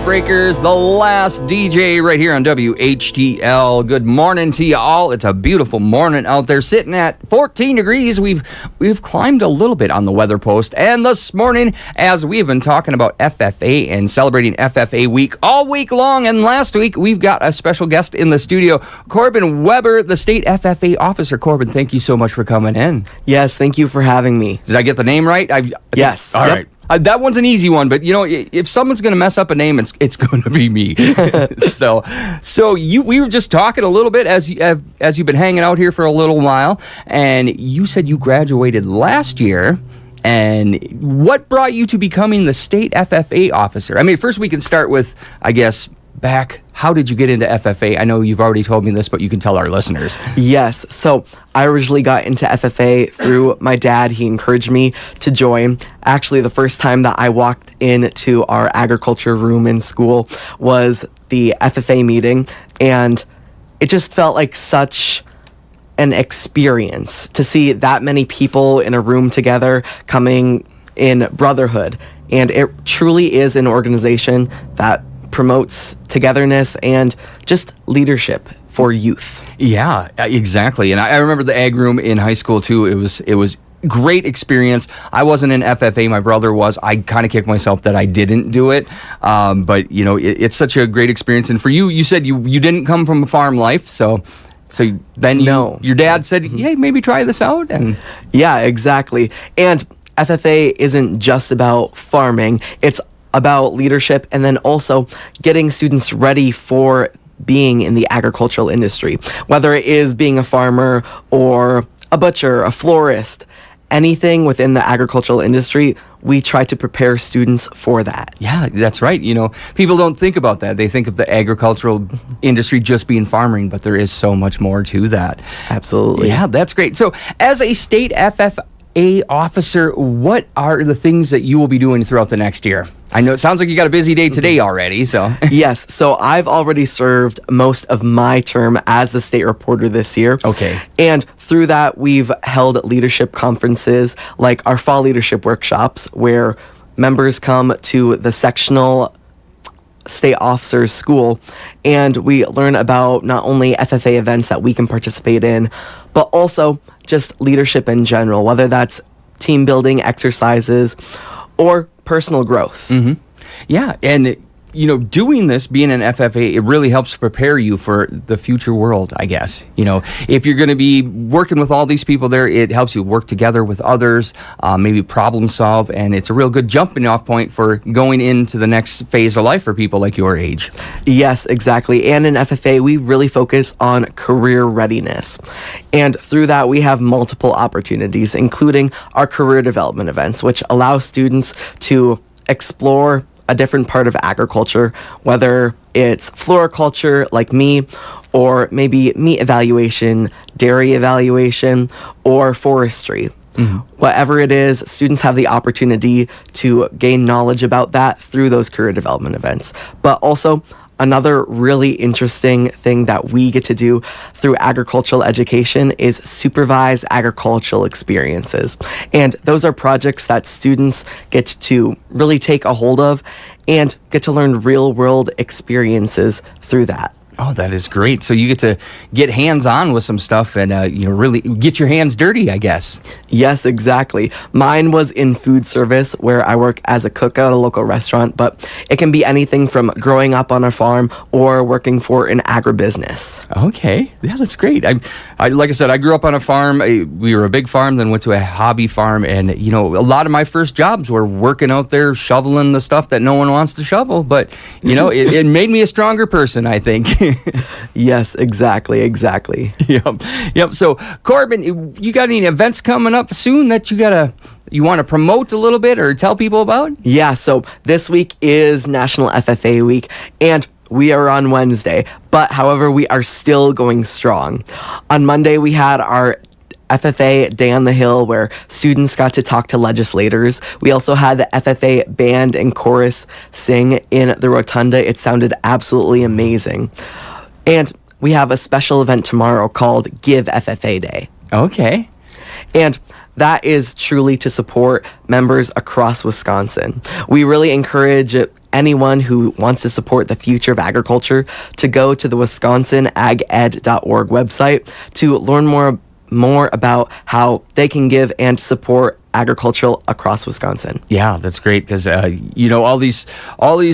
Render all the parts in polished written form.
Heartbreakers, the last DJ right here on WHTL. Good morning to you all. It's a beautiful morning out there, sitting at 14 degrees. We've climbed a little bit on the weather post, and this morning, as we've been talking about FFA and celebrating FFA week all week long, and last week we've got a special guest in the studio, Corbyn Weber, the state FFA officer. Corbyn, thank you so much for coming in. Yes, thank you for having me. Did I get the name right? Yes. All right. That one's an easy one, but you know, if someone's going to mess up a name, it's going to be me. So we were just talking a little bit as you've been hanging out here for a little while, and you said you graduated last year. And what brought you to becoming the state FFA officer? I mean, first we can start with, I guess, how did you get into FFA? I know you've already told me this, but you can tell our listeners. Yes. So I originally got into FFA through my dad. He encouraged me to join. Actually, the first time that I walked into our agriculture room in school was the FFA meeting, and it just felt like such an experience to see that many people in a room together coming in brotherhood. And it truly is an organization that promotes togetherness and just leadership for youth. Yeah, exactly. And I remember the ag room in high school too. It was great experience. I wasn't in FFA. My brother was. I kind of kicked myself that I didn't do it. But you know, it's such a great experience. And for you, you said you didn't come from a farm life, so then your dad said, "Hey, maybe try this out." And yeah, exactly. And FFA isn't just about farming. It's about leadership, and then also getting students ready for being in the agricultural industry, whether it is being a farmer or a butcher, a florist, anything within the agricultural industry. We try to prepare students for that. Yeah, that's right. You know, people don't think about that. They think of the agricultural industry just being farming, but there is so much more to that. Absolutely. Yeah, that's great. So as a state FFA officer, what are the things that you will be doing throughout the next year? I know it sounds like you got a busy day today already, so. Yes, so I've already served most of my term as the state reporter this year. Okay. And through that, we've held leadership conferences like our fall leadership workshops, where members come to the sectional state officers school, and we learn about not only FFA events that we can participate in, but also just leadership in general, whether that's team building exercises or personal growth. Mm-hmm. Yeah, and you know, doing this, being an FFA, it really helps prepare you for the future world, I guess. You know, if you're going to be working with all these people there, it helps you work together with others, maybe problem solve, and it's a real good jumping off point for going into the next phase of life for people like your age. Yes, exactly. And in FFA, we really focus on career readiness. And through that, we have multiple opportunities, including our career development events, which allow students to explore a different part of agriculture, whether it's floriculture like me, or maybe meat evaluation, dairy evaluation, or forestry. Mm-hmm. Whatever it is, students have the opportunity to gain knowledge about that through those career development events. But also, another really interesting thing that we get to do through agricultural education is supervise agricultural experiences. And those are projects that students get to really take a hold of and get to learn real-world experiences through that. Oh, that is great. So you get to get hands-on with some stuff and, really get your hands dirty, I guess. Yes, exactly. Mine was in food service, where I work as a cook at a local restaurant, but it can be anything from growing up on a farm or working for an agribusiness. Okay. Yeah, that's great. I like I said, I grew up on a farm. We were a big farm, then went to a hobby farm, and, you know, a lot of my first jobs were working out there, shoveling the stuff that no one wants to shovel, but, you know, it made me a stronger person, I think. Yes, exactly. Yep. So, Corbyn, you got any events coming up soon that you want to promote a little bit or tell people about? Yeah, so this week is National FFA Week, and we are on Wednesday, but however, we are still going strong. On Monday, we had our FFA Day on the Hill, where students got to talk to legislators. We also had the FFA band and chorus sing in the rotunda. It sounded absolutely amazing. And we have a special event tomorrow called Give FFA Day. Okay. And that is truly to support members across Wisconsin. We really encourage anyone who wants to support the future of agriculture to go to the wisconsinaged.org website to learn more about how they can give and support agriculture across Wisconsin. Yeah, that's great because all these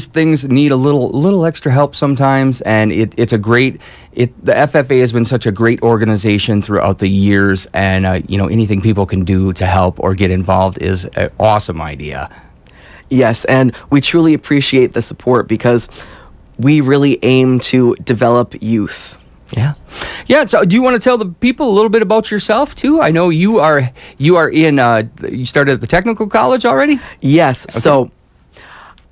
things need a little extra help sometimes, and it's a great. The FFA has been such a great organization throughout the years, and anything people can do to help or get involved is an awesome idea. Yes, and we truly appreciate the support because we really aim to develop youth. Yeah. So, do you want to tell the people a little bit about yourself too? I know you are in. You started at the technical college already. Yes. Okay. So,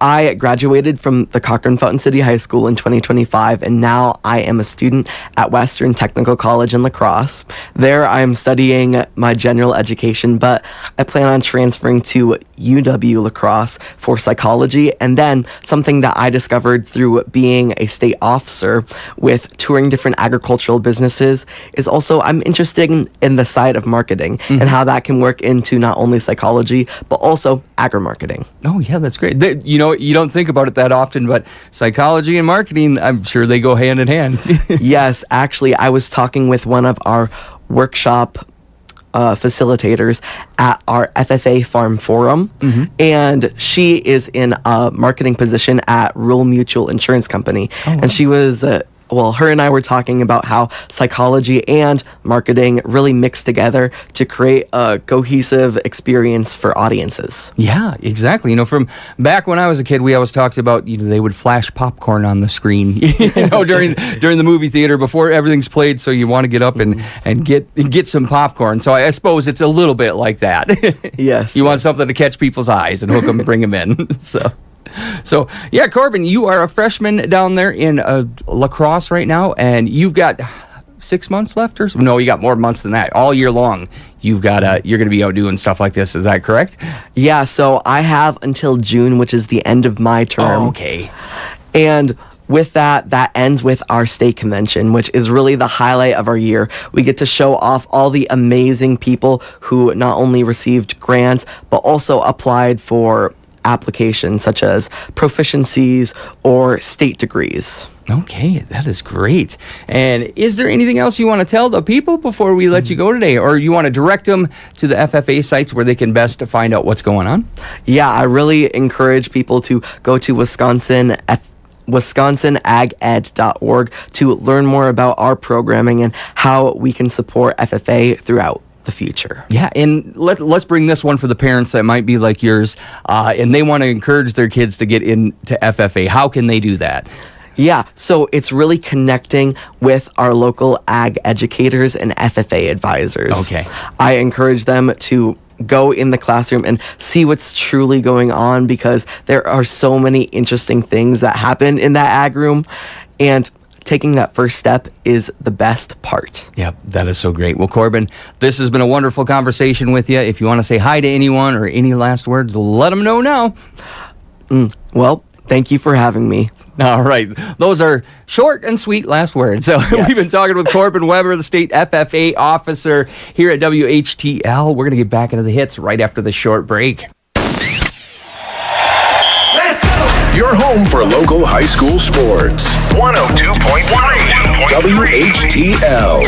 I graduated from the Cochrane Fountain City High School in 2025, and now I am a student at Western Technical College in La Crosse. There, I am studying my general education, but I plan on transferring to UW La Crosse for psychology. And then something that I discovered through being a state officer with touring different agricultural businesses is also I'm interested in the side of marketing and how that can work into not only psychology, but also agri-marketing. Oh, yeah, that's great. You don't think about it that often, but psychology and marketing, I'm sure they go hand in hand. Yes, actually, I was talking with one of our workshop facilitators at our FFA Farm Forum, and she is in a marketing position at Rural Mutual Insurance Company, and she was her and I were talking about how psychology and marketing really mix together to create a cohesive experience for audiences. Yeah, exactly. From back when I was a kid, we always talked about they would flash popcorn on the screen, during the movie theater before everything's played. So you want to get up and get some popcorn. So I suppose it's a little bit like that. Yes. You want something to catch people's eyes and hook them, bring them in. So yeah, Corbyn, you are a freshman down there in La Crosse right now, and you've got 6 months left, or no? You got more months than that. All year long, you're going to be out doing stuff like this. Is that correct? Yeah. So I have until June, which is the end of my term. Oh, okay. And with that ends with our state convention, which is really the highlight of our year. We get to show off all the amazing people who not only received grants, but also applied for applications such as proficiencies or state degrees. Okay, that is great. And is there anything else you want to tell the people before we let you go today? Or you want to direct them to the FFA sites where they can best find out what's going on? Yeah, I really encourage people to go to wisconsinaged.org to learn more about our programming and how we can support FFA throughout the future. Yeah, and let's bring this one for the parents that might be like yours, and they want to encourage their kids to get into FFA. How can they do that? Yeah, so it's really connecting with our local ag educators and FFA advisors. Okay. I encourage them to go in the classroom and see what's truly going on because there are so many interesting things that happen in that ag room, and taking that first step is the best part. Yep, that is so great. Well, Corbyn, this has been a wonderful conversation with you. If you want to say hi to anyone or any last words, let them know now. Well, thank you for having me. All right. Those are short and sweet last words. So yes. We've been talking with Corbyn Weber, the state FFA officer here at WHTL. We're going to get back into the hits right after the short break. Your home for local high school sports. 102.3 WHTL.